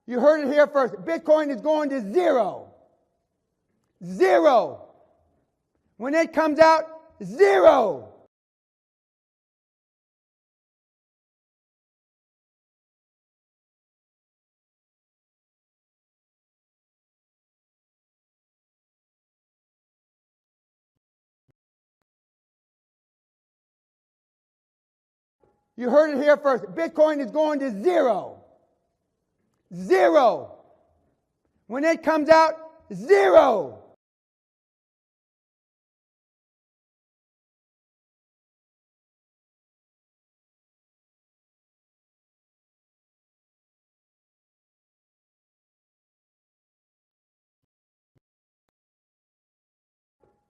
You heard it here first. Bitcoin is going to zero. Zero. When it comes out, zero. You heard it here first. Bitcoin is going to zero. Zero. When it comes out, zero.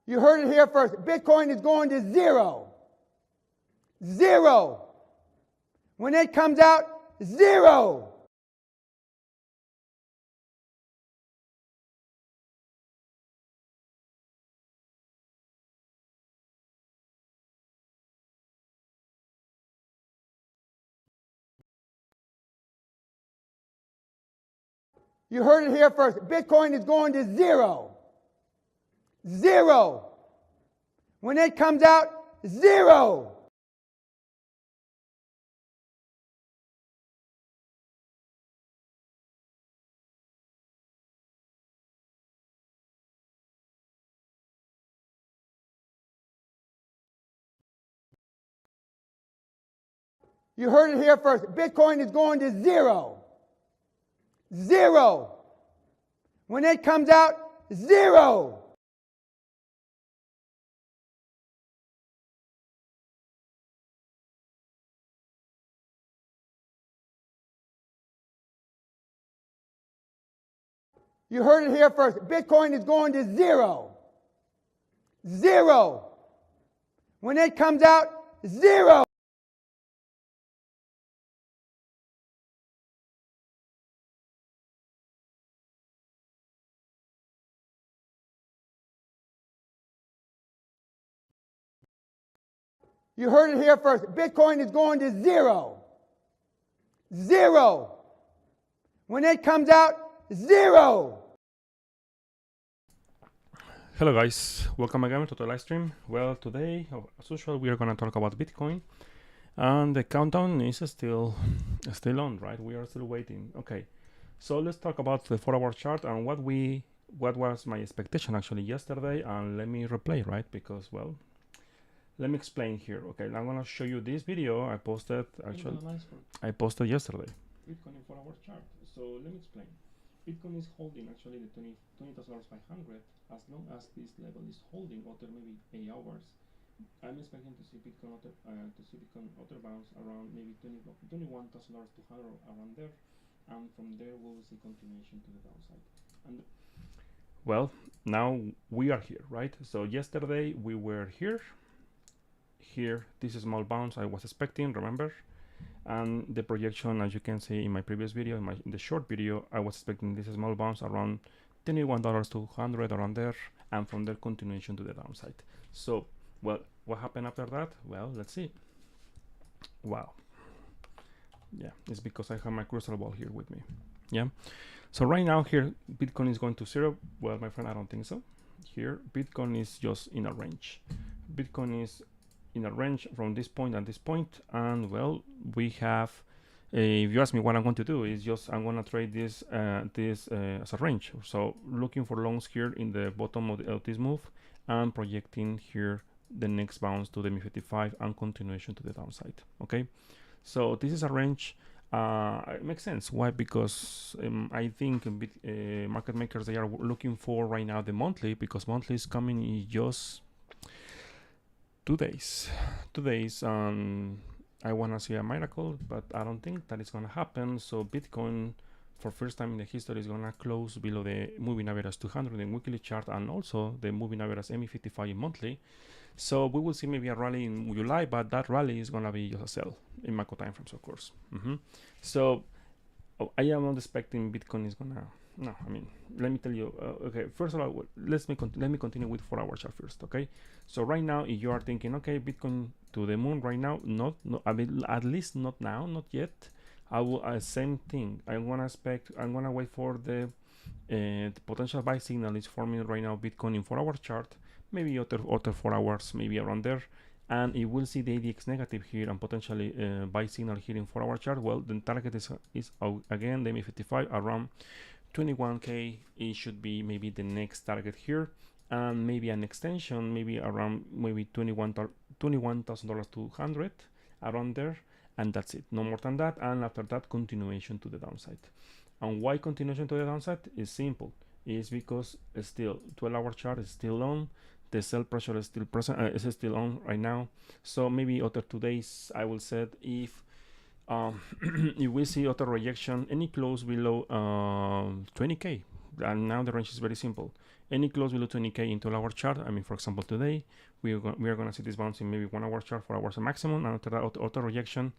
You heard it here first. Bitcoin is going to zero. Zero. When it comes out, zero. You heard it here first. Bitcoin is going to zero. Zero. When it comes out, zero. You heard it here first. Bitcoin is going to zero. Zero. When it comes out, zero. You heard it here first. Bitcoin is going to zero. Zero. When it comes out, zero. You heard it here first. Bitcoin is going to zero. Zero. When it comes out, zero. Hello guys, welcome again to the live stream. Well, today, as usual, we are going to talk about Bitcoin, and the countdown is still on, right? We are still waiting. Okay, so let's talk about the 4-hour chart and what was my expectation actually yesterday, and let me replay, right? Because, well, let me explain here. Okay, I'm going to show you this video I posted yesterday. Bitcoin in 4-hour chart. So let me explain. Bitcoin is holding actually the $20,500 as long as this level is holding after maybe 8 hours. I'm expecting to see Bitcoin other bounce around maybe $21,200 around there, and from there we will see continuation to the downside. And well, now we are here, right? So yesterday we were here. This small bounce I was expecting, remember? And the projection, as you can see in my previous video, in the short video, I was expecting this small bounce around $21,200 around there, and from there continuation to the downside. So, well, what happened after that? Well, let's see. Wow. Yeah, it's because I have my crystal ball here with me. Yeah. So right now here, Bitcoin is going to zero. Well, my friend, I don't think so. Here, Bitcoin is just in a range. Bitcoin is in a range from this point and this point, and well, we have if you ask me what I'm going to do is just I'm going to trade this as a range. So looking for longs here in the bottom of this move and projecting here the next bounce to the MA55 and continuation to the downside. Okay, so this is a range. It makes sense. Why? Because I think market makers, they are looking for right now the monthly, because monthly is coming in just 2 days. I want to see a miracle, but I don't think that is going to happen. So Bitcoin, for first time in the history, is going to close below the moving average 200 in weekly chart, and also the moving average MA55 in monthly. So we will see maybe a rally in July, but that rally is going to be just a sell in macro time frames, of course. So I am not expecting Bitcoin is going to. No, I mean, let me tell you. Okay, first of all, let me continue with 4-hour chart first. Okay, so right now, if you are thinking, okay, Bitcoin to the moon right now, I mean, at least not now, not yet. I will same thing. I'm gonna wait for the potential buy signal is forming right now. Bitcoin in 4-hour chart, maybe other 4 hours, maybe around there, and it will see the ADX negative here and potentially buy signal here in 4-hour chart. Well, the target is again the MA55 around 21k. It should be maybe the next target here, and maybe an extension, maybe around maybe $21,200 around there, and that's it. No more than that. And after that, continuation to the downside. And why continuation to the downside is simple. It's because still 12-hour chart is still on. The sell pressure is still present. Is still on right now. So maybe other 2 days, I will say, if if we see other rejection, any close below 20k, and now the range is very simple. Any close below 20k into our chart. I mean, for example, today we are going to see this bounce in maybe 1 hour chart, 4 hours maximum, and after that auto rejection,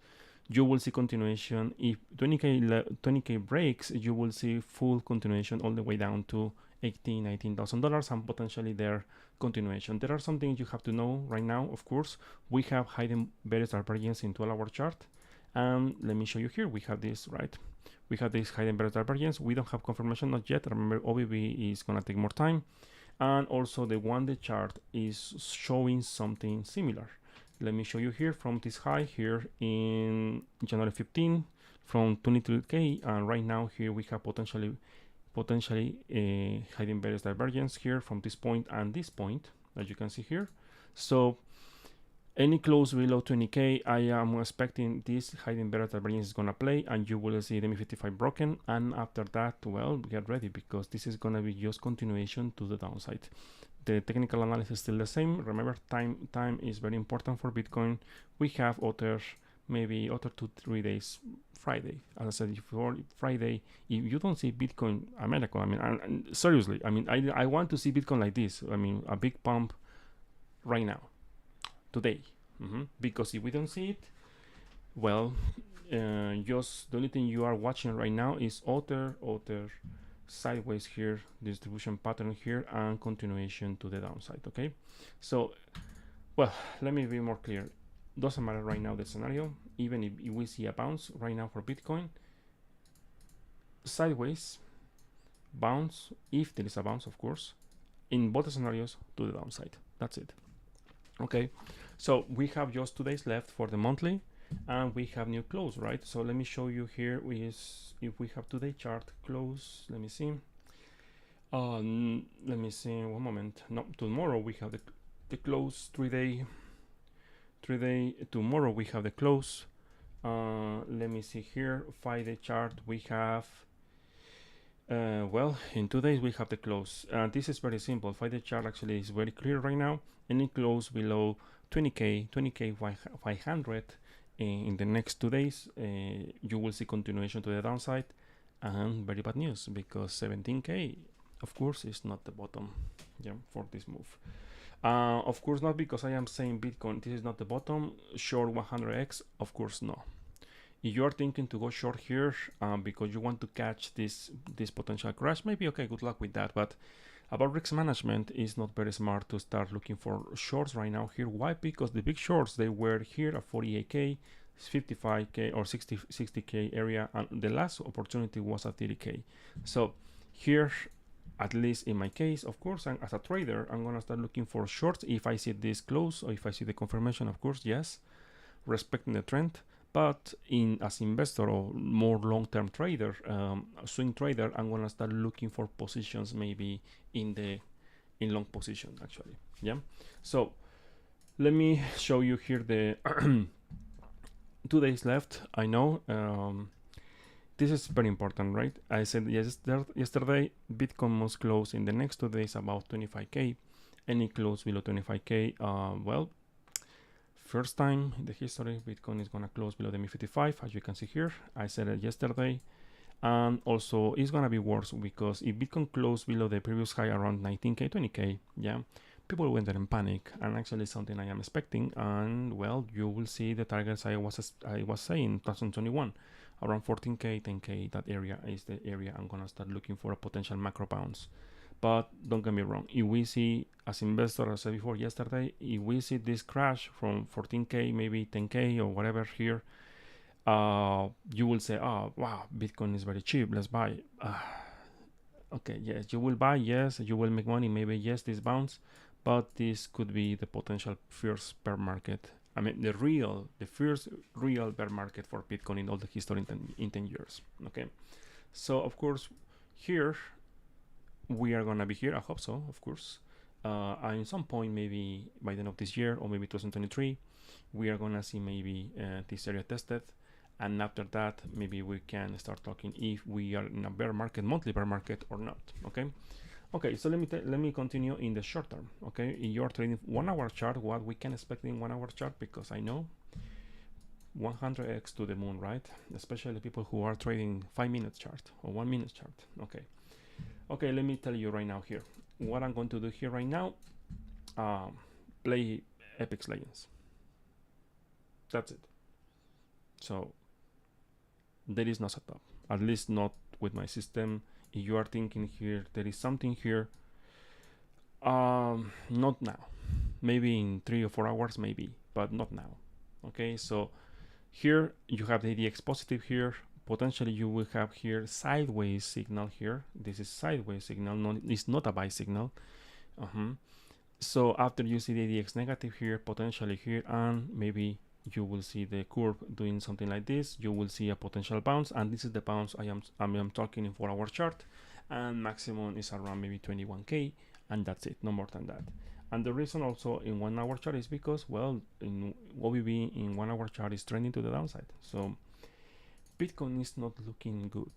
you will see continuation. If 20k breaks, you will see full continuation all the way down to $19,000 and potentially their continuation. There are some things you have to know right now. Of course, we have hidden various divergence in 12-hour chart. And let me show you here. We have this, right? We have this hidden various divergence. We don't have confirmation, not yet. Remember, OBB is going to take more time. And also the one-day chart is showing something similar. Let me show you here from this high here in January 15 from 23k, and right now here we have potentially hiding various divergence here from this point and this point, as you can see here. So any close below 20k, I am expecting this hiding various divergence is gonna play, and you will see the MA55 broken. And after that, well, get ready, because this is gonna be just continuation to the downside. The technical analysis is still the same. Remember, time is very important for Bitcoin. We have maybe 2-3 days. Friday, as I said before, Friday, if you don't see Bitcoin, America, I mean, seriously, I mean, I want to see Bitcoin like this. I mean, a big pump right now, today, because if we don't see it, well, just the only thing you are watching right now is other sideways here, distribution pattern here, and continuation to the downside. Okay, so, well, let me be more clear. Doesn't matter right now the scenario. Even if we see a bounce right now for Bitcoin, sideways, bounce, if there is a bounce, of course, in both scenarios to the downside. That's it. Okay, so we have just 2 days left for the monthly, and we have new close, right? So let me show you here if we have 2-day chart close. Let me see. Let me see. One moment. No, tomorrow we have the close 3-day. Tomorrow we have the close. Let me see here. 5-day chart we have. Well, in 2 days we have the close. This is very simple. 5-day chart actually is very clear right now. Any close below 20k 500 in the next 2 days, you will see continuation to the downside. And very bad news, because 17k, of course, is not the bottom, yeah, for this move. Of course not, because I am saying Bitcoin, this is not the bottom. Short 100x, of course no. If you are thinking to go short here because you want to catch this potential crash, maybe okay, good luck with that. But about risk management, is not very smart to start looking for shorts right now here. Why? Because the big shorts, they were here at 48k, 55k or 60k area, and the last opportunity was at 30k. So here, at least in my case, of course, as a trader, I'm gonna start looking for shorts if I see this close, or if I see the confirmation, of course, yes, respecting the trend. But as investor or more long-term trader, swing trader, I'm gonna start looking for positions maybe in long position actually. Yeah. So let me show you here the 2 days left. I know this is very important, right? I said yesterday Bitcoin must close in the next 2 days about 25k. Any close below 25k, well, first time in the history Bitcoin is gonna close below the MA55, as you can see here. I said it yesterday, and also it's gonna be worse, because if Bitcoin closed below the previous high around 19k 20k, yeah, people went there in panic, and actually something I am expecting. And well, you will see the targets I was saying 2021 around 14k 10k. That area is the area I'm gonna start looking for a potential macro bounce. But don't get me wrong, if we see, as investor, as I said before yesterday, if we see this crash from 14k maybe 10k or whatever here, you will say, oh wow, Bitcoin is very cheap, let's buy. Okay, yes, you will buy, yes, you will make money, maybe, yes, this bounce, but this could be the potential first bear market. I mean, the first real bear market for Bitcoin in all the history in 10 years. Okay, so of course, here we are gonna be here. I hope so, of course. And in some point, maybe by the end of this year or maybe 2023, we are gonna see maybe this area tested, and after that, maybe we can start talking if we are in a bear market, monthly bear market or not. Okay. Okay, so let me continue in the short term. Okay, if you're trading 1 hour chart, what we can expect in 1 hour chart, because I know 100x to the moon, right? Especially people who are trading 5 minute chart or 1 minute chart. Okay. Okay, let me tell you right now here. What I'm going to do here right now, play Apex Legends. That's it. So there is no setup, at least not with my system. If you are thinking here, there is something here, not now. Maybe in 3 or 4 hours, maybe, but not now. Okay, so here you have the ADX positive here. Potentially you will have here sideways signal here. This is sideways signal, it's not a buy signal. So after you see the ADX negative here, potentially here, and maybe you will see the curve doing something like this, you will see a potential bounce, and this is the bounce I am talking in 4 hour chart, and maximum is around maybe 21k, and that's it, no more than that. And the reason also in 1 hour chart is because, well, in OBB in 1 hour chart is trending to the downside. So Bitcoin is not looking good.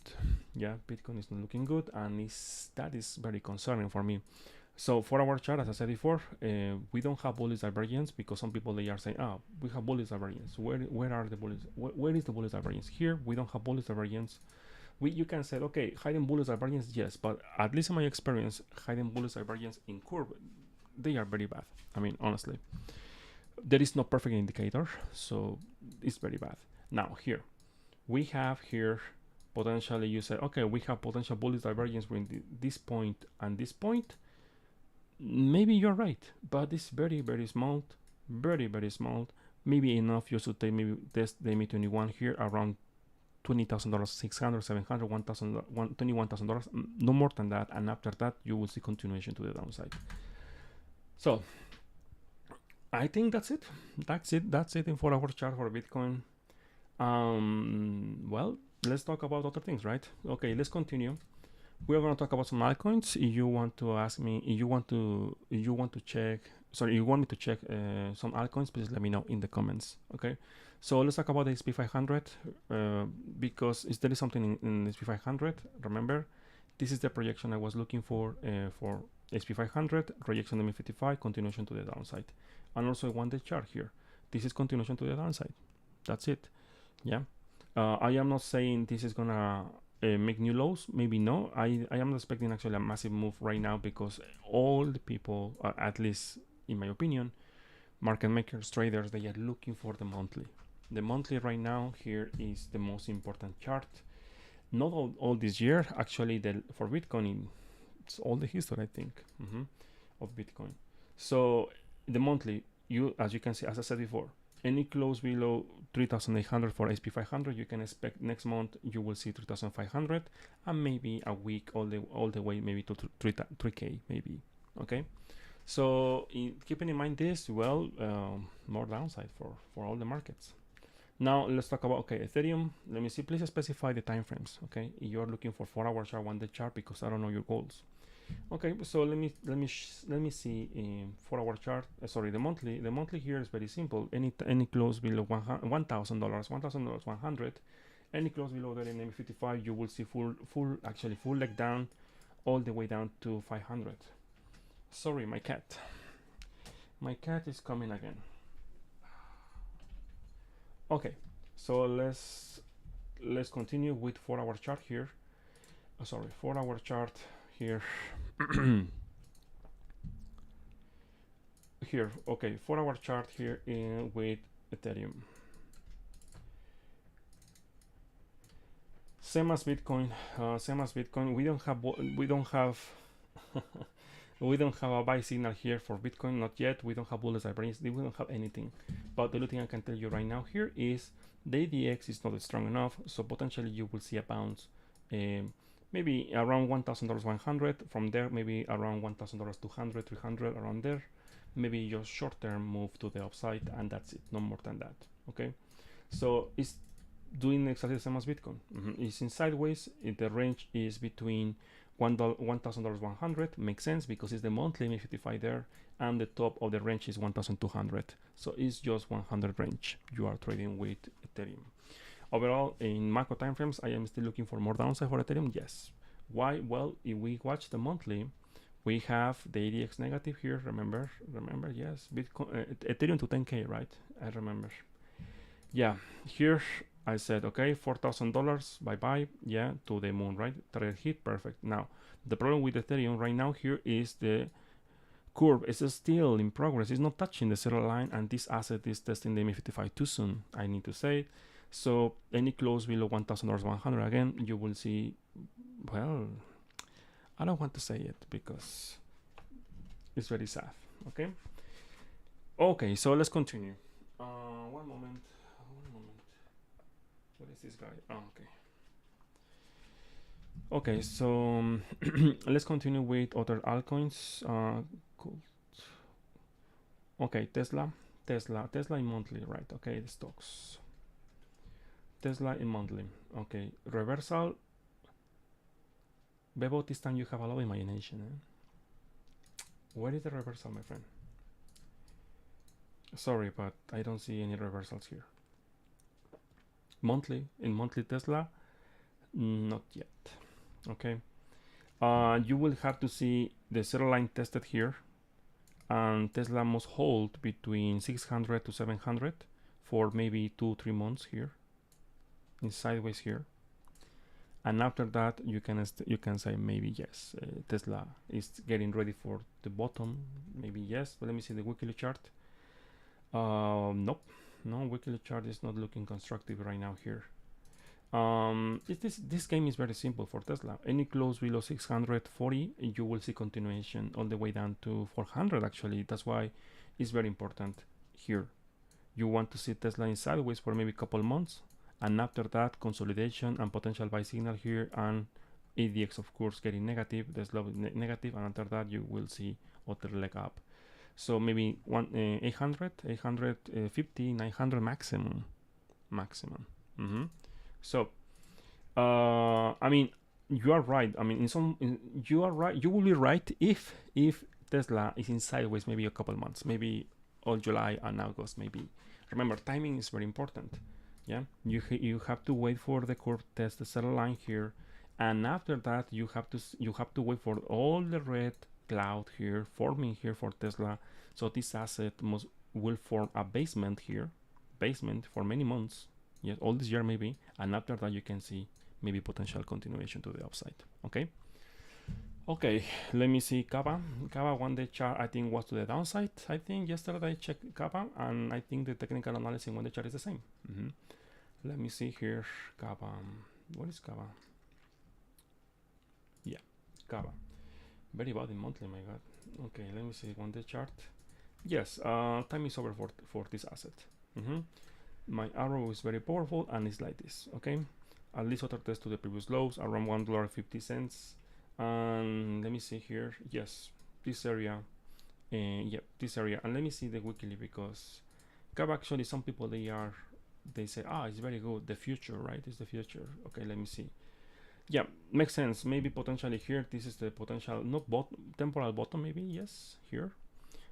Yeah, Bitcoin is not looking good, and that is very concerning for me. So for our chart, as I said before, we don't have bullish divergence, because some people, they are saying, oh, we have bullish divergence. Where are the bullish? Where is the bullish divergence? Here we don't have bullish divergence. You can say, okay, hiding bullish divergence, yes, but at least in my experience, hiding bullish divergence in curve, they are very bad. I mean, honestly, there is no perfect indicator, so it's very bad. Now here we have here potentially, you say, okay, we have potential bullish divergence between this point and this point. Maybe you're right, but it's very, very small, very, very small. Maybe enough you should take maybe test the MA21 here around $20,000, $600, $700, $1,000, $21,000, no more than that. And after that, you will see continuation to the downside. So I think that's it. That's it in 4 hour chart for Bitcoin. Well, let's talk about other things, right? Okay, let's continue. We're going to talk about some altcoins. If you want to ask me, if you want to check, sorry, you want me to check some altcoins, please let me know in the comments. Okay, so let's talk about the SP500, because there is something in the SP500. Remember, this is the projection I was looking for SP500, rejection MA55, continuation to the downside, and also a 1 day chart here. This is continuation to the downside. That's it. Yeah, I am not saying this is gonna make new lows. Maybe no. I am expecting actually a massive move right now, because all the people, at least in my opinion, market makers, traders, they are looking for the monthly. The monthly right now here is the most important chart. Not all this year, actually. For Bitcoin, it's all the history, I think, of Bitcoin. So the monthly, as you can see, as I said before, any close below 3,800 for SP500, you can expect next month you will see 3,500, and maybe a week all the way maybe to 3K maybe. Okay, so keeping in mind this, well, more downside for all the markets. Now let's talk about, okay, Ethereum. Let me see. Please specify the time frames. Okay, if you are looking for 4 hour chart, 1 day chart, because I don't know your goals. Okay, so let me see in 4 hour chart. Sorry, the monthly here is very simple. Any close below $1,000, $1,000, 100. Any close below that in MA55, you will see full leg down, all the way down to 500. Sorry, my cat is coming again. Okay, so let's continue with 4 hour chart here. 4 hour chart here. Here, okay, 4 hour chart here with Ethereum. Same as Bitcoin. We don't have We don't have a buy signal here for Bitcoin, not yet. We don't have bullets divergence. We don't have anything. But the only thing I can tell you right now here is the ADX is not strong enough, so potentially you will see a bounce, maybe around $1,000 100. From there, maybe around $1,000 200, 300, around there. Maybe your short-term move to the upside, and that's it. No more than that. Okay, so it's doing exactly the same as Bitcoin. It's in sideways. The range is between $1,000 100. Makes sense because it's the monthly MA55 there, and the top of the range is 1,200. So it's just 100 range you are trading with Ethereum. Overall, in macro timeframes, I am still looking for more downside for Ethereum. Yes. Why? Well, if we watch the monthly, we have the ADX negative here. Remember? Yes. Bitcoin, Ethereum to 10K, right? I remember. Yeah. Here I said, okay, $4,000, bye-bye, yeah, to the moon, right? Target hit, perfect. Now, the problem with Ethereum right now here is the curve is still in progress. It's not touching the zero line, and this asset is testing the MA55 too soon, I need to say. So any close below $1,000 100, again, you will see, well, I don't want to say it because it's very sad, okay? Okay, so let's continue. One moment. What is this guy? Oh, okay. Okay, so let's continue with other altcoins. Cool. Okay, Tesla in monthly, right? Okay, the stocks. Tesla in monthly. Okay, reversal. Bebo, this time you have a lot of imagination. Where is the reversal, my friend? Sorry, but I don't see any reversals here. Monthly, in monthly Tesla, not yet. Okay, you will have to see the zero line tested here, and Tesla must hold between 600 to 700 for maybe 2-3 months here, in sideways here, and after that you can say maybe yes, Tesla is getting ready for the bottom, maybe yes. But let me see the weekly chart. Nope, no, weekly chart is not looking constructive right now here. This game is very simple for Tesla. Any close below 640, you will see continuation all the way down to 400. Actually, that's why it's very important here. You want to see Tesla in sideways for maybe a couple months, and after that, consolidation and potential buy signal here, and ADX of course getting negative, the slope negative, and after that you will see other leg up. So maybe 800, 850, 900 maximum. So, I mean, you are right. I mean, you are right. You will be right if Tesla is in sideways maybe a couple months, maybe all July and August, maybe. Remember, timing is very important. Yeah, you have to wait for the curve test the center line here, and after that you have to wait for all the red cloud here forming here for Tesla. So this asset will form a basement here, for many months. Yes, all this year maybe, and after that you can see maybe potential continuation to the upside. Okay, let me see Kappa. Kappa 1-day chart I think was to the downside. I think yesterday I checked Kappa, and I think the technical analysis in 1-day chart is the same. Let me see here Kappa. What is Kappa? Yeah, Kappa. Very bad in monthly, my god. Okay, let me see 1-day chart. Yes, time is over for this asset. My arrow is very powerful, and it's like this. Okay, at least other test to the previous lows around $1.50. And let me see here. Yes, this area. Yeah, this area. And let me see the weekly, because Kappa actually some people they say, it's very good, the future, right? It's the future. Okay, let me see. Yeah, makes sense. Maybe potentially here this is the potential, not temporal bottom, maybe. Yes, here.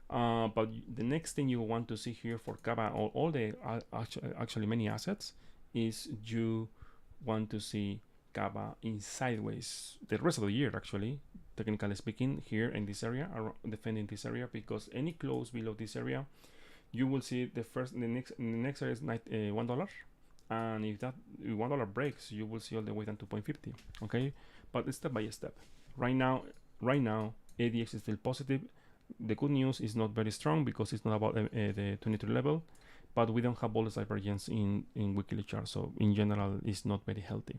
But the next thing you want to see here for Kappa, all the actually many assets, is you want to see Kappa in sideways the rest of the year, actually, technically speaking, here in this area, defending this area, because any close below this area, you will see the next area is $1, and if that $1 breaks, you will see all the way down to 0.50. Okay, but step by step. Right now ADX is still positive. The good news is not very strong because it's not about the 23 level, but we don't have all the divergence in weekly chart, so in general it's not very healthy.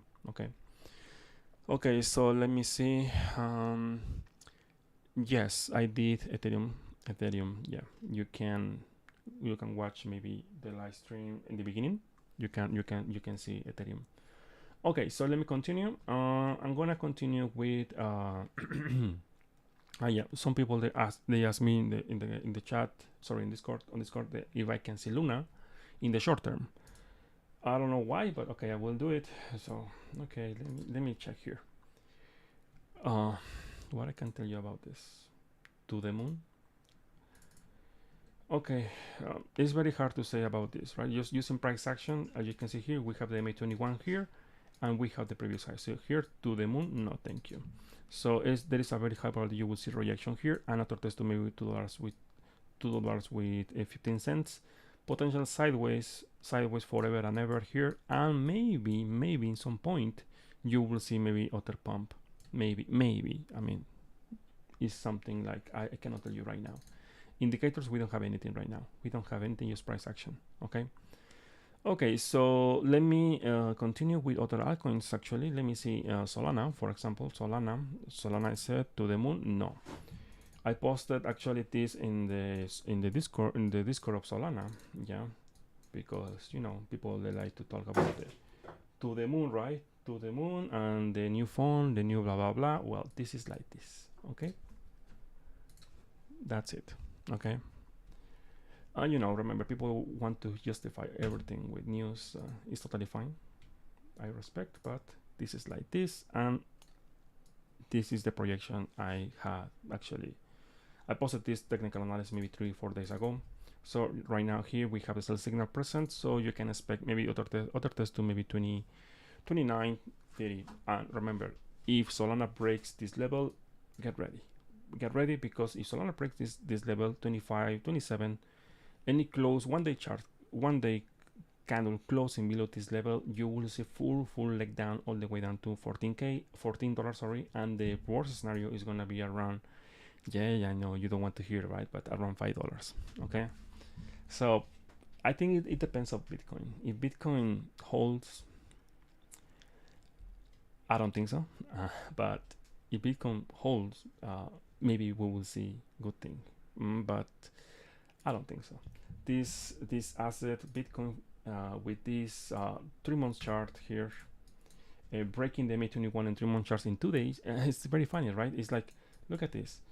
Okay, so let me see. Yes, I did Ethereum. Yeah, you can watch maybe the live stream in the beginning. You can see Ethereum. Okay, so let me continue. I'm gonna continue with yeah, some people they ask me in the chat, sorry, in Discord, on Discord, if I can see Luna in the short term. I don't know why, but okay, I will do it. So okay, let me check here. What I can tell you about this to the moon. Okay, it's very hard to say about this, right? Just using price action, as you can see here, we have the MA21 here, and we have the previous high. So here to the moon, no, thank you. So there is a very high probability you will see rejection here, and after test to maybe $2 with $2 with 15 cents, potential sideways forever and ever here, and maybe in some point you will see maybe other pump, maybe. I mean, it's something like I cannot tell you right now. Indicators, we don't have anything right now. We don't have anything, just price action. Okay, so let me continue with other altcoins. Actually, let me see Solana, for example. Solana is set to the moon. No, I posted actually this in the Discord of Solana. Yeah, because you know people, they like to talk about the to the moon, right? To the moon and the new phone, the new blah blah blah. Well, this is like this. Okay, that's it. Okay. You know, remember, people want to justify everything with news. It's totally fine. I respect, but this is like this, and this is the projection I had. Actually, I posted this technical analysis maybe 3-4 days ago. So right now here we have a sell signal present, so you can expect maybe other test to maybe 20, 29, 30. And remember, if Solana breaks this level, get ready, because if Solana breaks this level, 25, 27, any close one day candle closing below this level, you will see full leg down all the way down to $14, sorry, and the worst scenario is gonna be around, I know you don't want to hear, right, but around $5. Okay, so I think it depends on Bitcoin. If Bitcoin holds, I don't think so, but if Bitcoin holds, maybe we will see good thing, but I don't think so. This asset Bitcoin with this 3-month chart here, breaking the MA21 and 3-month charts in 2 days, it's very funny, right? It's like, look at this,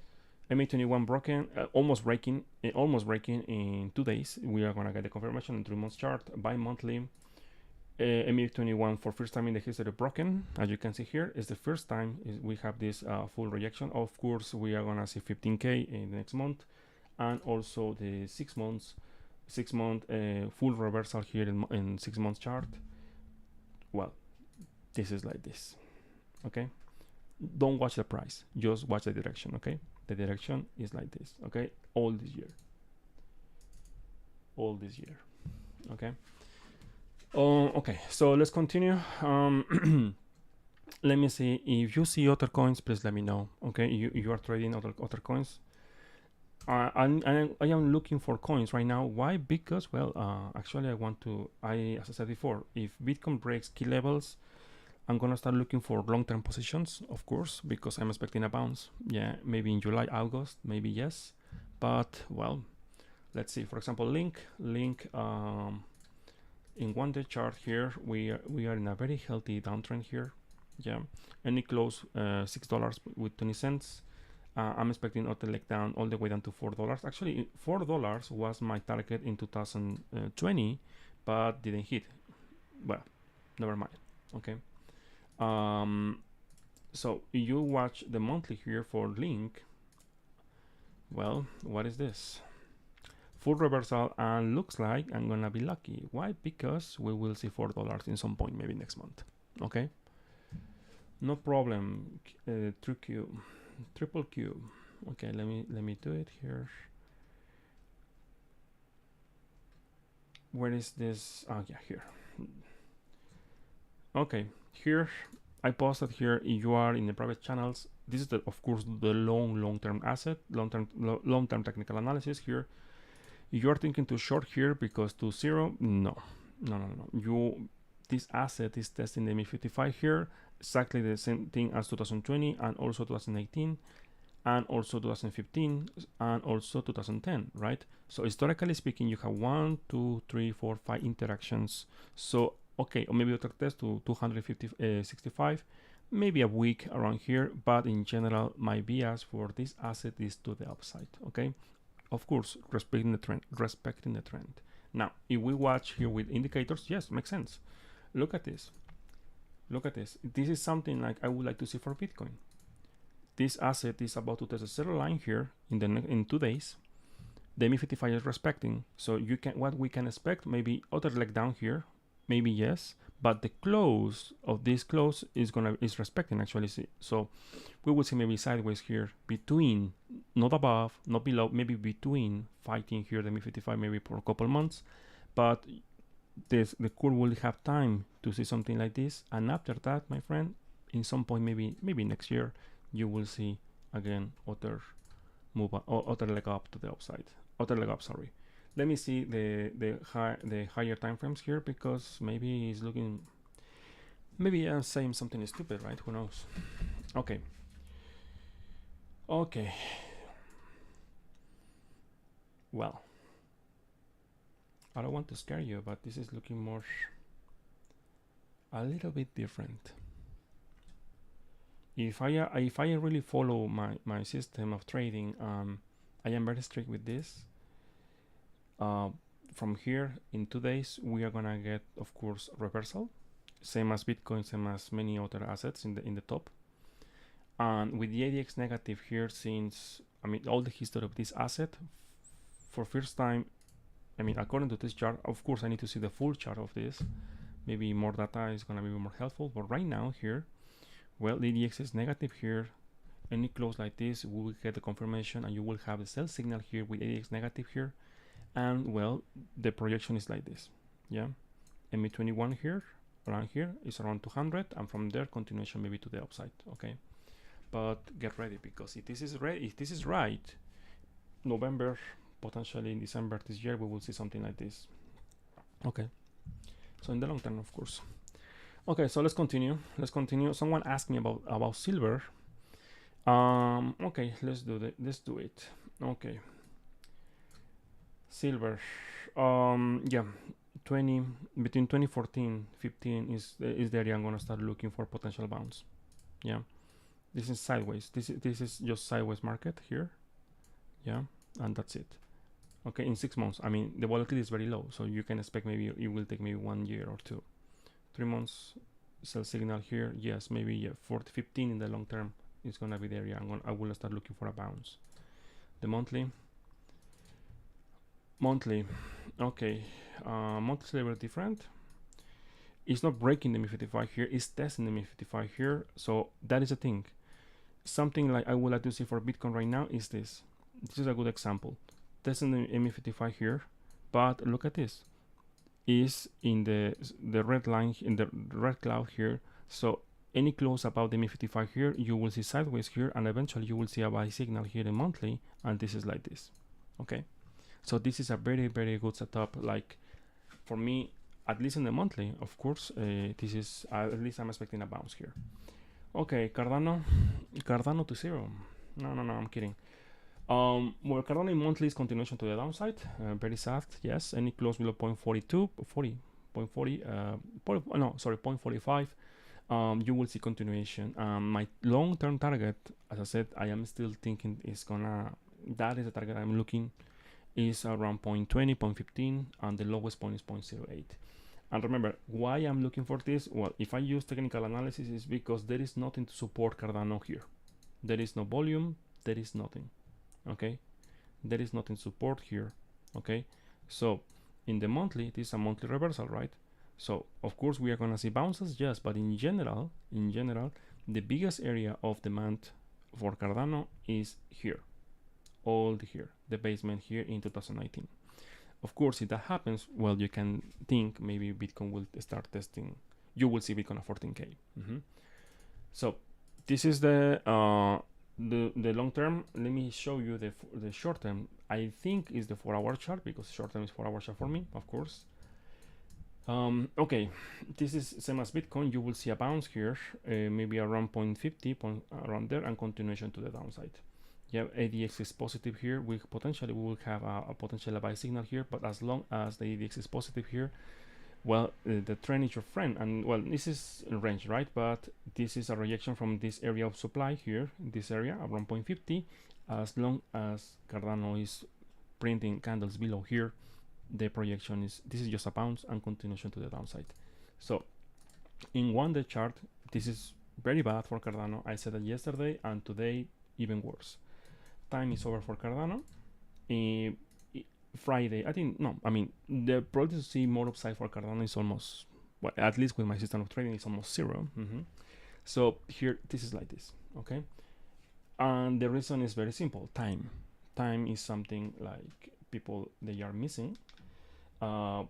MA21 broken, almost breaking in 2 days. We are gonna get the confirmation in 3-month chart, bi-monthly. MA21 for first time in the history broken. As you can see here, is the first time we have this full rejection. Of course, we are gonna see 15K in the next month, and also the 6 month full reversal here in 6 months chart. Well, this is like this. Okay, don't watch the price, just watch the direction. Okay, the direction is like this. Okay, all this year. Okay. Okay, so let's continue. Let me see, if you see other coins, please let me know. Okay, you are trading other coins. I am looking for coins right now. Why? Because, well, actually as I said before, if Bitcoin breaks key levels, I'm gonna start looking for long-term positions, of course, because I'm expecting a bounce. Yeah, maybe in July, August, maybe, yes. But, well, let's see. For example, Link, in 1-day chart here, we are in a very healthy downtrend here. Yeah, and it closed $6 with 20 cents. I'm expecting auto leg down all the way down to $4. Actually, $4 was my target in 2020, but didn't hit. Well, never mind. Okay. So you watch the monthly here for Link. Well, what is this? Full reversal, and looks like I'm gonna be lucky. Why? Because we will see $4 in some point, maybe next month. Okay. No problem. Triple Q. Okay, let me do it here. Where is this? Oh yeah, here. Okay, here I posted here. If you are in the private channels, this is of course the long-term asset, long-term technical analysis here. If you are thinking to short here because to zero, no. This asset is testing the MA55 here, exactly the same thing as 2020 and also 2018. and also 2015 and also 2010, right? So historically speaking, you have 1, 2, 3, 4, 5 interactions. So okay, or maybe other test to 265, maybe a week around here, but in general, my bias for this asset is to the upside. Okay, of course, respecting the trend. Now, if we watch here with indicators, yes, makes sense. Look at this. Look at this. This is something like I would like to see for Bitcoin. This asset is about to test a zero line here in 2 days. The ME55 is respecting, so you can what we can expect maybe other leg down here, maybe yes, but the close of this close is respecting actually. So we will see maybe sideways here between, not above, not below, maybe between, fighting here the ME55 maybe for a couple months, but the curve will have time to see something like this, and after that, my friend, in some point maybe next year, you will see again other move or other leg up to the upside, other leg up. Sorry. Let me see the higher time frames here, because maybe he's looking. Maybe I'm saying something stupid, right? Who knows? Okay. Okay. Well, I don't want to scare you, but this is looking more a little bit different. If I really follow my system of trading, I am very strict with this. From here in 2 days, we are gonna get, of course, reversal, same as Bitcoin, same as many other assets in the top. And with the ADX negative here, since I mean all the history of this asset, for first time, I mean according to this chart, of course I need to see the full chart of this. Maybe more data is gonna be more helpful, but right now here, well, the ADX is negative here. Any close like this, we will get the confirmation, and you will have the sell signal here with ADX negative here. And well, the projection is like this, yeah. ME21 here, around here is around 200, and from there continuation maybe to the upside. Okay, but get ready, because if this is right, November, potentially in December this year, we will see something like this. Okay, so in the long term, of course. Okay, so let's continue. Someone asked me about silver. Okay, let's do it. Okay, silver. Yeah, between 2014 15 is the area I'm gonna start looking for potential bounce. Yeah, this is sideways. This is just sideways market here. Yeah, and that's it. Okay, in 6 months, I mean the volatility is very low, so you can expect maybe it will take maybe 1 year or 2. 3 months sell signal here, yes, maybe, yeah, 15 in the long term is gonna be the area I will start looking for a bounce. The monthly, okay, monthly is a little bit different. It's not breaking the ME55 here, it's testing the ME55 here, so that is a thing. Something like I would like to see for Bitcoin right now is this. This is a good example. Testing the ME55 here, but look at this. Is in the red line, in the red cloud here. So any close above the ME55 here, you will see sideways here, and eventually you will see a buy signal here in monthly, and this is like this. Okay, so this is a very good setup. Like for me, at least in the monthly, of course, this is at least I'm expecting a bounce here. Okay, Cardano to zero. No, I'm kidding. Well, Cardano in monthly is continuation to the downside. Very sad, yes. Any close below 0.45. You will see continuation. My long-term target, as I said, I am still thinking that is the target I'm looking, is around 0.20, 0.15, and the lowest point is 0.08. And remember, why I'm looking for this? Well, if I use technical analysis, is because there is nothing to support Cardano here. There is no volume, there is nothing. Okay, there is nothing support here. Okay, so in the monthly, this is a monthly reversal, right? So of course we are gonna see bounces, yes, but in general, the biggest area of demand for Cardano is here, the basement here in 2019. Of course, if that happens, well, you can think maybe Bitcoin will start testing. You will see Bitcoin at 14K. So this is the long term. Let me show you the short term. I think is the 4-hour chart, because short term is 4-hour chart for me, of course. Okay, this is same as Bitcoin. You will see a bounce here, maybe around 0.50, around there, and continuation to the downside. Yeah, ADX is positive here. We will have a potential buy signal here, but as long as the ADX is positive here, well, the trend is your friend, and well, this is a range, right? But this is a rejection from this area of supply here, in this area around 0.50. As long as Cardano is printing candles below here, the projection is, this is just a bounce and continuation to the downside. So in 1-day chart, this is very bad for Cardano. I said that yesterday, and today even worse. Time is over for Cardano. Friday, I think, no, I mean, the probability to see more upside for Cardano is almost, well, at least with my system of trading, it's almost 0. So here, this is like this, okay? And the reason is very simple. Time is something like people, they are missing. Let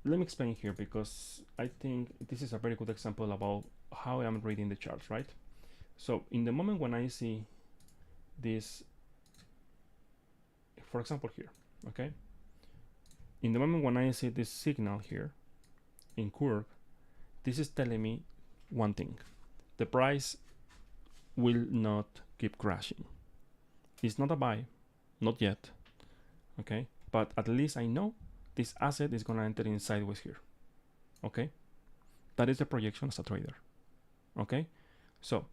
me explain here, because I think this is a very good example about how I'm reading the charts, right? So in the moment when I see this, for example here, okay, in the moment when I see this signal here in curve, this is telling me one thing: the price will not keep crashing. It's not a buy, not yet, okay, but at least I know this asset is gonna enter in sideways here, okay? That is the projection as a trader, okay? So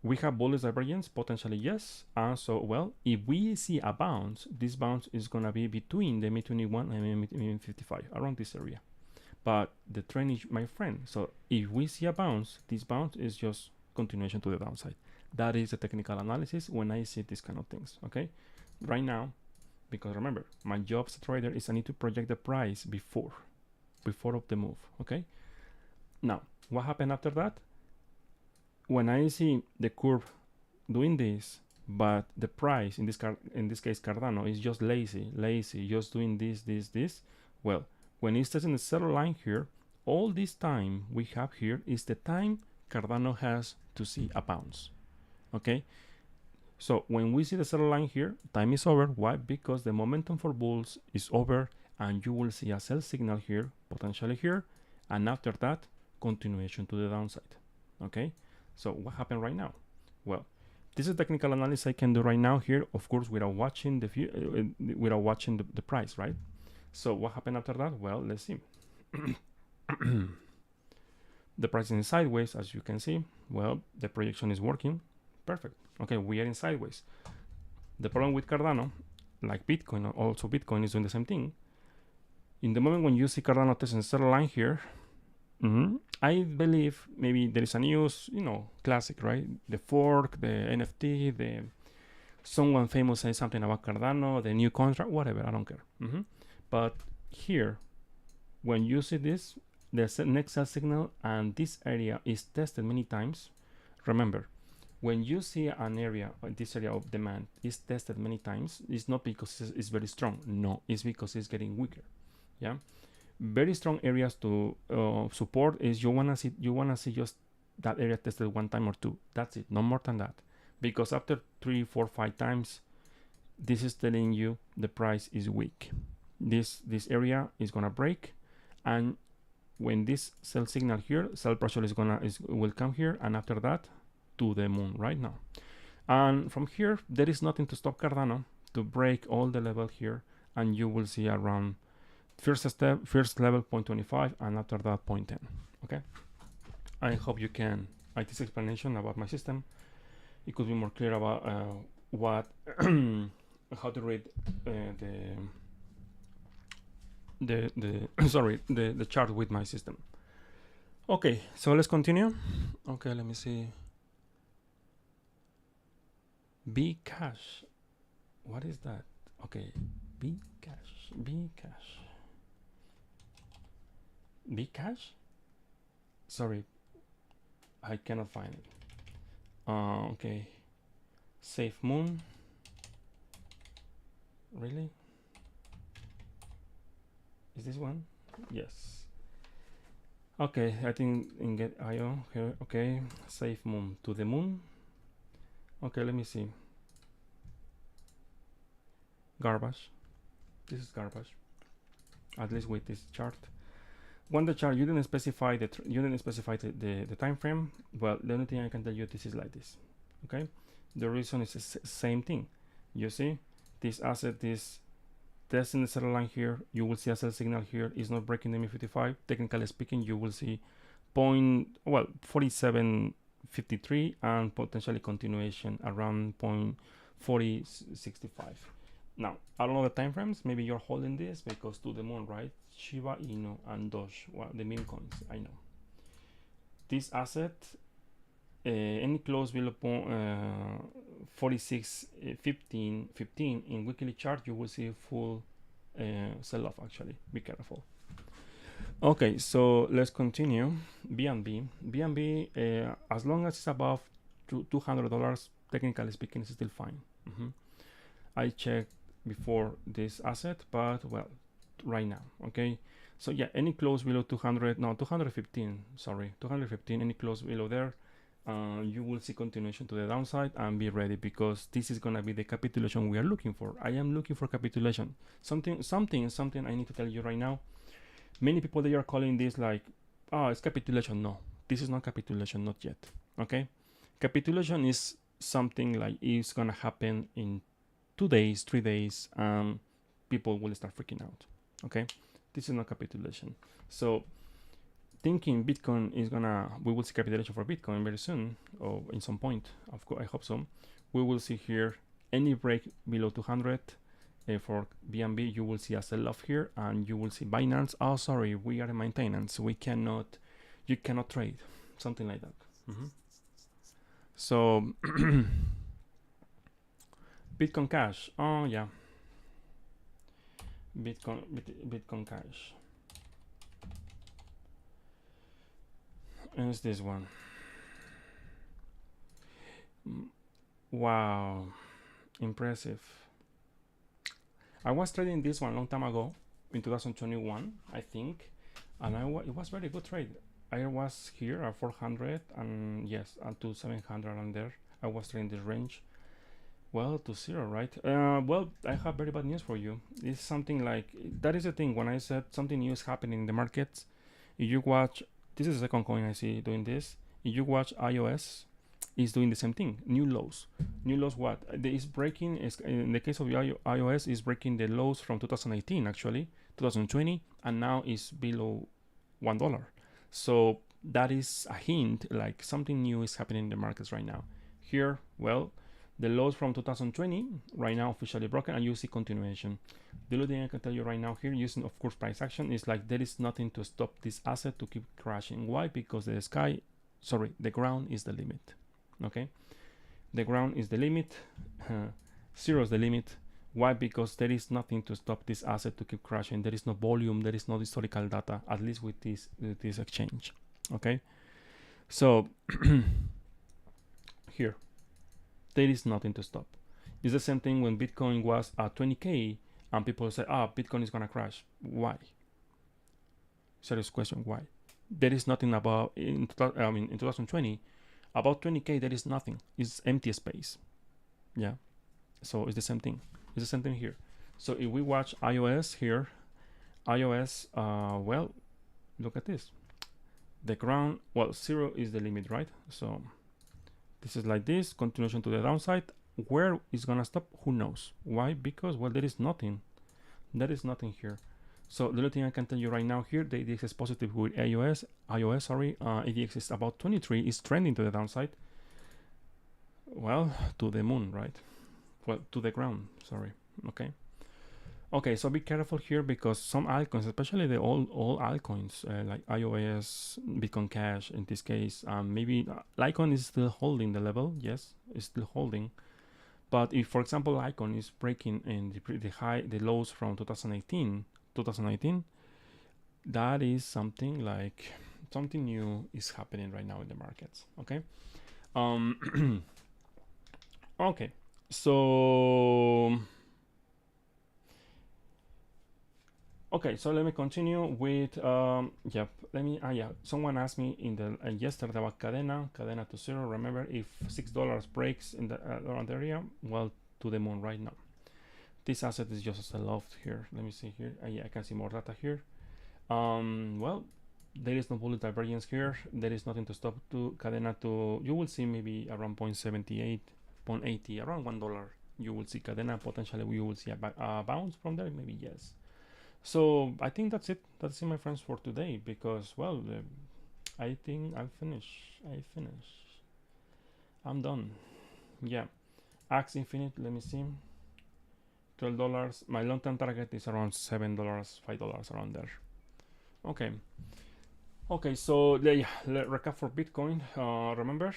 we have bullish divergence, potentially yes. So, well, if we see a bounce, this bounce is gonna be between the MA21 and MA55, around this area. But the trend is my friend. So if we see a bounce, this bounce is just continuation to the downside. That is the technical analysis when I see these kind of things, okay? Right now, because remember, my job as a trader is I need to project the price before of the move, okay? Now, what happened after that? When I see the curve doing this, but the price in this case Cardano is just lazy, just doing this, well, when it's testing the seller line here, all this time we have here is the time Cardano has to see a bounce, okay? So when we see the seller line here, time is over. Why? Because the momentum for bulls is over, and you will see a sell signal here, potentially here, and after that, continuation to the downside, okay? So what happened right now? Well, this is technical analysis I can do right now here, of course, without watching the price, right? So what happened after that? Well, let's see. The price is sideways, as you can see. Well, the projection is working. Perfect. Okay, we are in sideways. The problem with Cardano, like Bitcoin, also Bitcoin is doing the same thing. In the moment when you see Cardano testing the line here, I believe maybe there is a news, classic, right? The fork, the NFT, someone famous saying something about Cardano, the new contract, whatever, I don't care. But here, when you see this, the next sell signal and this area is tested many times. Remember, when you see an area, this area of demand is tested many times, it's not because it's very strong. No, it's because it's getting weaker. Yeah. Very strong areas to support is you wanna see just that area tested one time or two. That's it, no more than that. Because after 3, 4, 5 times, this is telling you the price is weak. This area is gonna break, and when this sell signal here, sell pressure will come here, and after that, to the moon right now. And from here, there is nothing to stop Cardano to break all the level here, and you will see around first level 0.25, and after that 0.10. Okay, I hope you can like this explanation about my system. It could be more clear about what how to read the chart with my system. Okay, so let's continue. Okay, let me see. Bcash, what is that? Okay, Bcash. Sorry, I cannot find it. Okay, Safe Moon. Really? Is this one? Yes. Okay, I think in Get.io here. Okay, Safe Moon, to the moon. Okay, let me see. Garbage. This is garbage. At least with this chart. When the chart, you didn't specify the time frame. Well, the only thing I can tell you, this is like this. Okay, The reason is the same thing. You see, this asset is testing the seller line here. You will see a sell signal here. It's not breaking the MA55. Technically speaking, you will see 47.53 and potentially continuation around 0.4065. Now, I don't know the time frames. Maybe you're holding this because to the moon, right? Shiba Inu and Doge, well, the meme coins, I know. This asset, any close below 46.15 in weekly chart, you will see full sell-off. Actually, be careful. Okay, so let's continue. BNB, as long as it's above $200, technically speaking, it's still fine. I checked before this asset, but well, right now, okay. So yeah, any close below 215, sorry, 215, any close below there, you will see continuation to the downside, and be ready because this is gonna be the capitulation we are looking for. I am looking for capitulation. Something I need to tell you right now. Many people, they are calling this like, oh, it's capitulation. No, this is not capitulation, not yet. Okay, capitulation is something like it's gonna happen in 2 days, 3 days, and people will start freaking out. Okay, this is not capitulation. So thinking Bitcoin is we will see capitulation for Bitcoin very soon, or in some point, of course, I hope so. We will see here any break below 200 for BNB. You will see a sell-off here, and you will see Binance. Oh, sorry, we are in maintenance. You cannot trade, something like that. So Bitcoin Cash. Oh yeah, Bitcoin Cash. And it's this one. Wow, impressive. I was trading this one a long time ago in 2021, I think, and it was very good trade. I was here at 400 and yes, to 700, and there I was trading this range. Well, to zero, right? Well, I have very bad news for you. It's something like, that is the thing, when I said something new is happening in the markets. If you watch, this is the second coin I see doing this. If you watch iOS, is doing the same thing. New lows. What? It's breaking, in the case of iOS, is breaking the lows from 2018, actually, 2020, and now is below $1. So that is a hint, like something new is happening in the markets right now. Here, well, the lows from 2020 right now officially broken, and you see continuation. The only thing I can tell you right now here, using of course price action, is like there is nothing to stop this asset to keep crashing. Why? Because the ground is the limit. Okay, the ground is the limit. Zero is the limit. Why? Because there is nothing to stop this asset to keep crashing. There is no volume. There is no historical data, at least with this exchange. Okay, so here. There is nothing to stop. It's the same thing when Bitcoin was at 20K and people say, Bitcoin is gonna crash. Why? Serious question, why? There is nothing about, in 2020, about 20K, there is nothing. It's empty space. Yeah, so it's the same thing. It's the same thing here. So if we watch iOS here, well, look at this. The ground, well, zero is the limit, right? So this is like this, continuation to the downside. Where is gonna stop? Who knows? Why? Because, well, there is nothing. There is nothing here. So the only thing I can tell you right now here, the ADX is positive with iOS. ADX is about 23, is trending to the downside. Well, to the moon, right? Well, to the ground, sorry. Okay, so be careful here because some altcoins, especially the old altcoins like iOS, Bitcoin Cash in this case, maybe Litecoin is still holding the level. Yes, it's still holding. But if, for example, Litecoin is breaking in the lows from 2019, that is something like something new is happening right now in the markets. Okay. Okay, so. Okay, so let me continue with, someone asked me in the yesterday about Cadena to zero. Remember, if $6 breaks in the around area, well, to the moon right now. This asset is just a sell-off here. Let me see here. I can see more data here. Well, there is no bullet divergence here. There is nothing to stop to Cadena to, you will see maybe around 0.78, 0.80, around $1. You will see cadena, potentially you will see a bounce from there, maybe yes. So I think that's it. That's it, my friends, for today, because, well, I think I finished. I'm done. Yeah. Axe Infinite, let me see. $12. My long-term target is around $7, $5, around there. Okay. Okay, so let's recap for Bitcoin. Remember,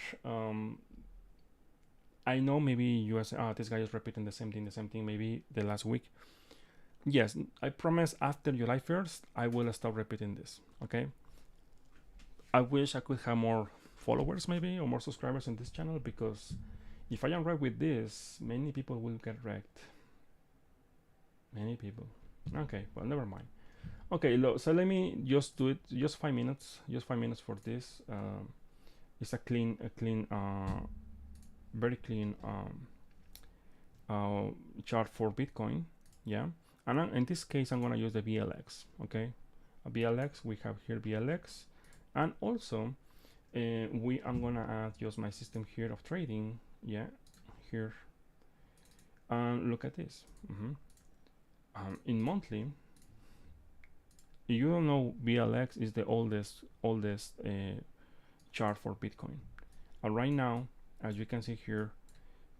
I know maybe you are this guy is repeating the same thing, maybe the last week. Yes, I promise after July 1st, I will stop repeating this, okay? I wish I could have more followers maybe, or more subscribers in this channel, because if I am right with this, many people will get wrecked. Many people. Okay, well, never mind. Okay, so let me just do it, just 5 minutes for this. It's a clean, very clean chart for Bitcoin, yeah. And in this case, I'm gonna use the BLX, okay? BLX, we have here BLX, and also I'm gonna add just my system here of trading, yeah, here. And look at this. In monthly, if you don't know, BLX is the oldest chart for Bitcoin. And right now, as you can see here,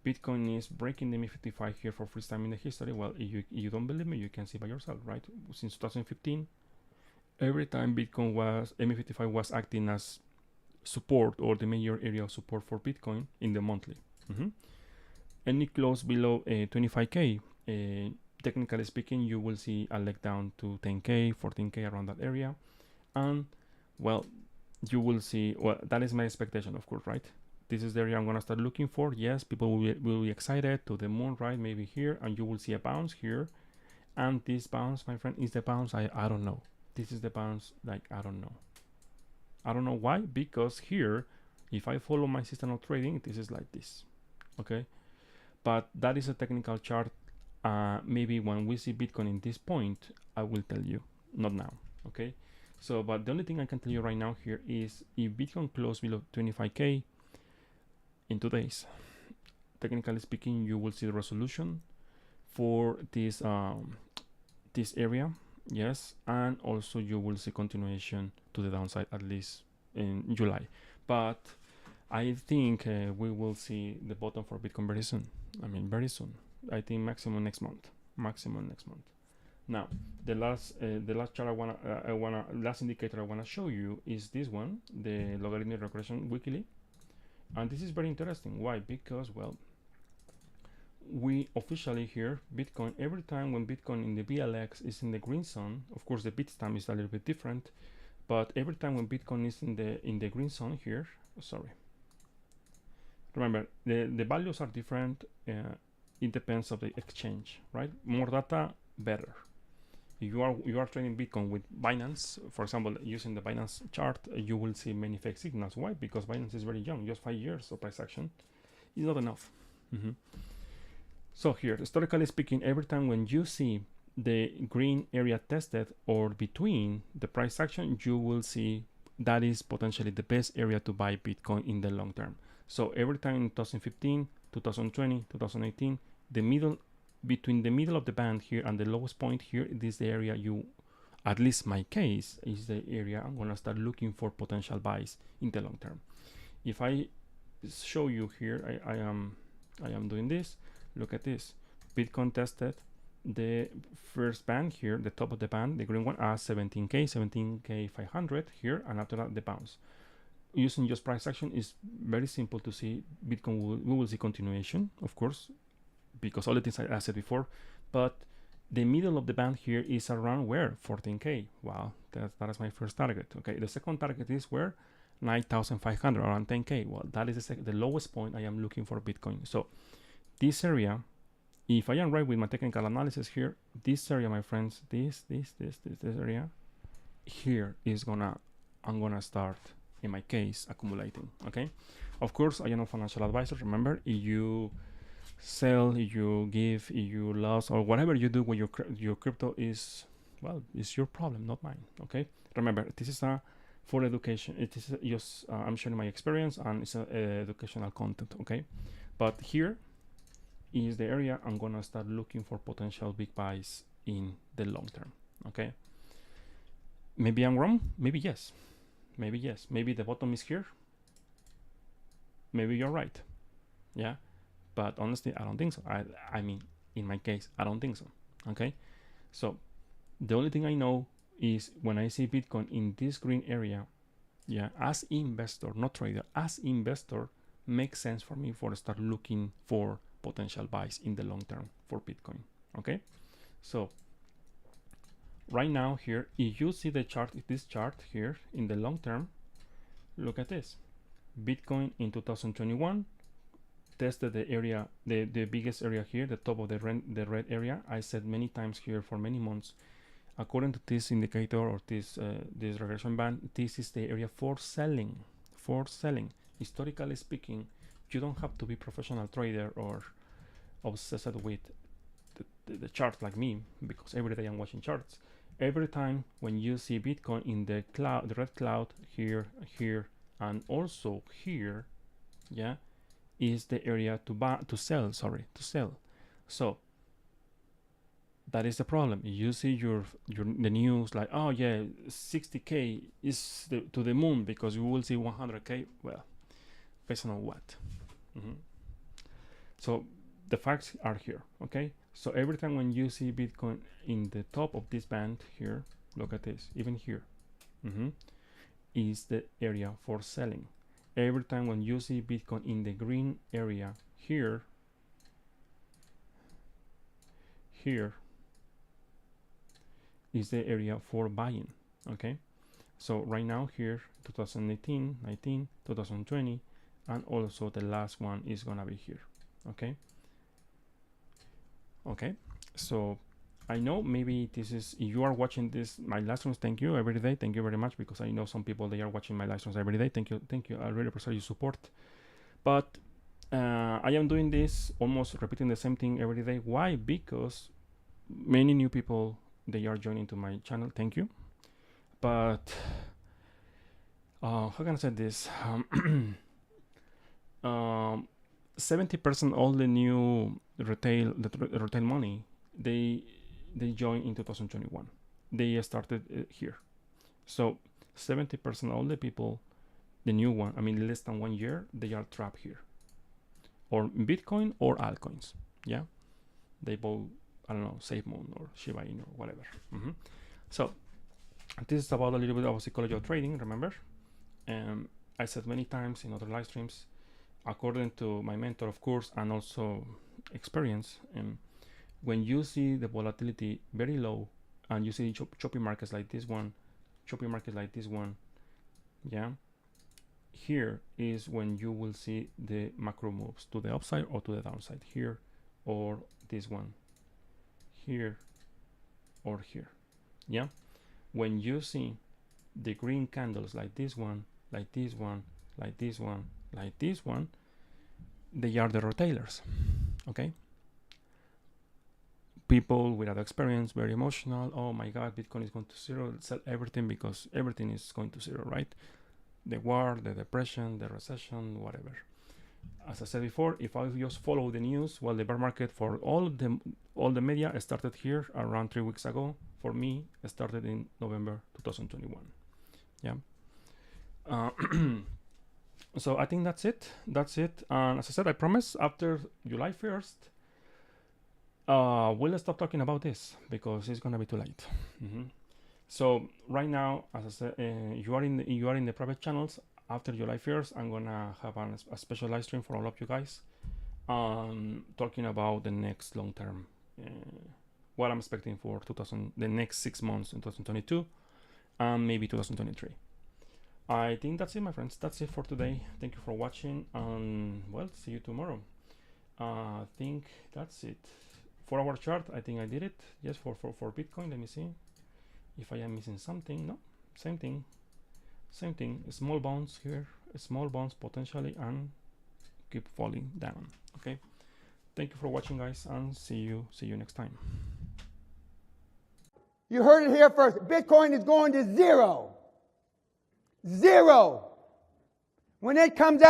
Bitcoin is breaking the ME55 here for first time in the history. Well, if you don't believe me, you can see by yourself, right? Since 2015, every time Bitcoin was ME55 was acting as support, or the major area of support for Bitcoin in the monthly. And it closed below 25k. Technically speaking, you will see a leg down to 10k, 14k, around that area. And well, you will see, well, that is my expectation, of course, right? This is the area I'm gonna start looking for. Yes, people will be excited to the moon, right? Maybe here, and you will see a bounce here. And this bounce, my friend, is the bounce I don't know. This is the bounce, like, I don't know. I don't know why, because here, if I follow my system of trading, this is like this, okay? But that is a technical chart. Maybe when we see Bitcoin in this point, I will tell you, not now, okay? So, but the only thing I can tell you right now here is if Bitcoin closes below 25k in 2 days, technically speaking, you will see the resolution for this this area, yes, and also you will see continuation to the downside, at least in July. But I think we will see the bottom for Bitcoin very soon. I mean, very soon. I think maximum next month. Now, the last chart last indicator I wanna show you is this one, the logarithmic regression weekly, and this is very interesting. Why? Because, well, we officially here Bitcoin, every time when Bitcoin in the BLX is in the green zone, of course the Bitstamp is a little bit different, but every time when Bitcoin is in the green zone here, sorry. Remember, the values are different. It depends of the exchange, right? More data, better. If you are trading Bitcoin with Binance, for example, using the Binance chart, you will see many fake signals. Why? Because Binance is very young, just 5 years of price action is not enough. So here, historically speaking, every time when you see the green area tested or between the price action, you will see that is potentially the best area to buy Bitcoin in the long term. So every time in 2015, 2020, 2018, between the middle of the band here and the lowest point here, this is the area at least my case, is the area I'm gonna start looking for potential buys in the long term. If I show you here, I am doing this. Look at this. Bitcoin tested the first band here, the top of the band, the green one, as 17k 500 here, and after that the bounce. Using just price action is very simple to see. Bitcoin we will see continuation, of course, because all the things I said before, but the middle of the band here is around where 14k. Wow, that is my first target. Okay, the second target is where 9,500, around 10k. Well, that is the lowest point I am looking for Bitcoin. So this area, if I am right with my technical analysis here, this area, my friends, this area here is I'm gonna start, in my case, accumulating. Okay, of course, I am a financial advisor. Remember, if you sell, if you give, if you lose, or whatever you do with your crypto is, well, it's your problem, not mine. Okay, remember, this is for education. It is just I'm sharing my experience, and it's educational content. Okay, But here is the area I'm gonna start looking for potential big buys in the long term. Okay, maybe I'm wrong, maybe yes, maybe the bottom is here, maybe you're right. Yeah, but honestly I don't think so. I mean, in my case, I don't think so. Okay, so the only thing I know is when I see Bitcoin in this green area, yeah, as investor, not trader, as investor, makes sense for me for start looking for potential buys in the long term for Bitcoin. Okay, so right now here, if you see the chart, this chart here in the long term, look at this. Bitcoin in 2021 tested the area, the biggest area here, the top of the red area. I said many times here for many months, according to this indicator or this regression band, this is the area for selling. For selling, historically speaking, you don't have to be professional trader or obsessed with the chart like me, because every day I'm watching charts. Every time when you see Bitcoin in the cloud, the red cloud here, and also here, yeah, is the area to sell. So that is the problem. You see the news like, oh yeah, 60k is to the moon because you will see 100k. Well, based on what? So the facts are here. Okay, so every time when you see Bitcoin in the top of this band here, look at this, even here, is the area for selling. Every time when you see Bitcoin in the green area here is the area for buying. Okay, so right now here 2018, 19, 2020, and also the last one is gonna be here. Okay, so I know maybe this is, if you are watching this my live streams, thank you every day, thank you very much, because I know some people, they are watching my live streams every day. Thank you, I really appreciate your support. But I am doing this, almost repeating the same thing every day. Why? Because many new people, they are joining to my channel. Thank you. But how can I say this? 70% all the new retail money, they joined in 2021. They started here. So 70% all the people, the new one, I mean less than 1 year, they are trapped here, or Bitcoin or altcoins. Yeah, they bought, I don't know, SafeMoon or Shiba Inu or whatever. So this is about a little bit of psychology of trading. Remember, I said many times in other live streams, according to my mentor, of course, and also experience, when you see the volatility very low and you see choppy markets like this one, yeah, here is when you will see the macro moves to the upside or to the downside, here or this one, here or here. Yeah, when you see the green candles like this one, like this one, like this one, like this one, they are the retailers. Okay, people without experience, very emotional. Oh my god, Bitcoin is going to zero, sell everything because everything is going to zero, right? The war, the depression, the recession, whatever. As I said before, if I just follow the news, well, the bear market for all the media started here around 3 weeks ago. For me, it started in November 2021. Yeah. So I think that's it. And as I said, I promise after July 1st, we'll stop talking about this because it's gonna be too late. So right now, as I said, you are in the private channels. After July 1st, I'm gonna have a special live stream for all of you guys, talking about the next long term, what I'm expecting for the next 6 months in 2022, and maybe 2023. I think that's it, my friends. That's it for today. Thank you for watching, and well, see you tomorrow. I think that's it. 4 hour chart, I think I did it. Yes, for Bitcoin. Let me see if I am missing something. No, same thing. Small bounce here, small bounce potentially, and keep falling down. Okay, thank you for watching, guys, and see you next time. You heard it here first. Bitcoin is going to zero. When it comes out.